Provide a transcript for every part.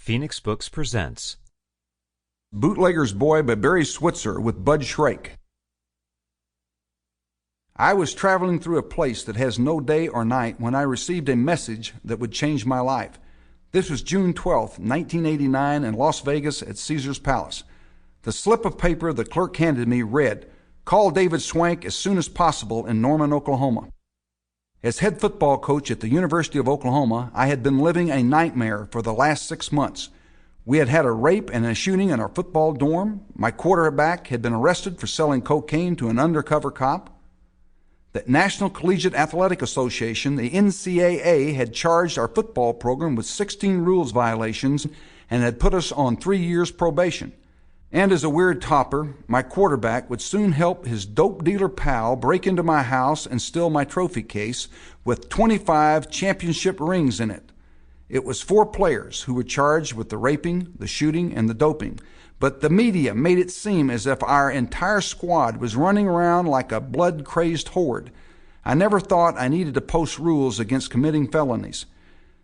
Phoenix Books presents Bootlegger's Boy by Barry Switzer with Bud Shrake. I was traveling through a place that has no day or night when I received a message that would change my life. This was June 12, 1989 in Las Vegas at Caesar's Palace. The slip of paper the clerk handed me read, "Call David Swank as soon as possible in Norman, Oklahoma." As head football coach at the University of Oklahoma, I had been living a nightmare for the last 6 months. We had had a rape and a shooting in our football dorm. My quarterback had been arrested for selling cocaine to an undercover cop. The National Collegiate Athletic Association, the NCAA, had charged our football program with 16 rules violations and had put us on 3 years probation. And as a weird topper, my quarterback would soon help his dope dealer pal break into my house and steal my trophy case with 25 championship rings in it. It was 4 players who were charged with the raping, the shooting, and the doping. But the media made it seem as if our entire squad was running around like a blood-crazed horde. I never thought I needed to post rules against committing felonies.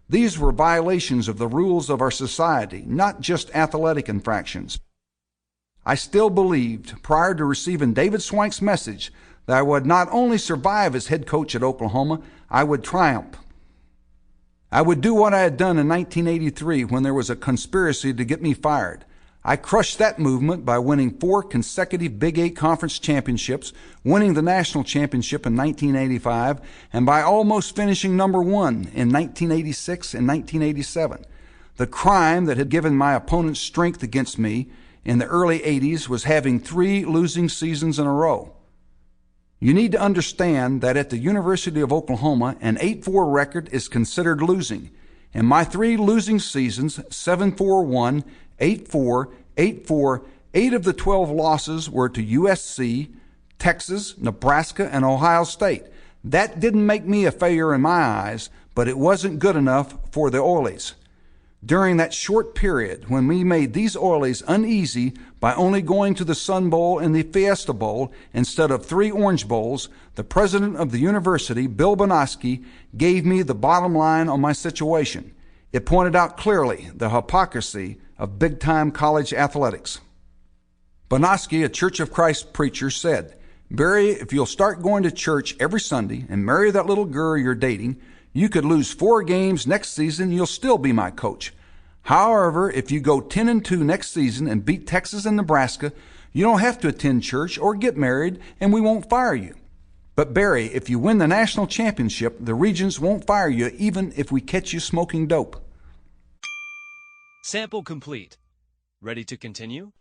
These were violations of the rules of our society, not just athletic infractions. I still believed, prior to receiving David Swank's message, that I would not only survive as head coach at Oklahoma, I would triumph. I would do what I had done in 1983 when there was a conspiracy to get me fired. I crushed that movement by winning 4 consecutive Big 8 conference championships, winning the national championship in 1985, and by almost finishing number 1 in 1986 and 1987. The crime that had given my opponents strength against me in the early 80s was having 3 losing seasons in a row. You need to understand that at the University of Oklahoma, an 8-4 record is considered losing. In my 3 losing seasons, 7-4-1, 8-4, 8-4, 8 of the 12 losses were to USC, Texas, Nebraska, and Ohio State. That didn't make me a failure in my eyes, but it wasn't good enough for the Oilies. During that short period when we made these Oilies uneasy by only going to the Sun Bowl and the Fiesta Bowl instead of 3 Orange Bowls, the president of the university, Bill Bonoski, gave me the bottom line on my situation. It pointed out clearly the hypocrisy of big-time college athletics. Bonoski, a Church of Christ preacher, said, "Barry, if you'll start going to church every Sunday and marry that little girl you're dating, you could lose 4 games next season and you'll still be my coach. However, if you go 10-2 next season and beat Texas and Nebraska, you don't have to attend church or get married and we won't fire you. But Barry, if you win the national championship, the Regents won't fire you even if we catch you smoking dope." Sample complete. Ready to continue?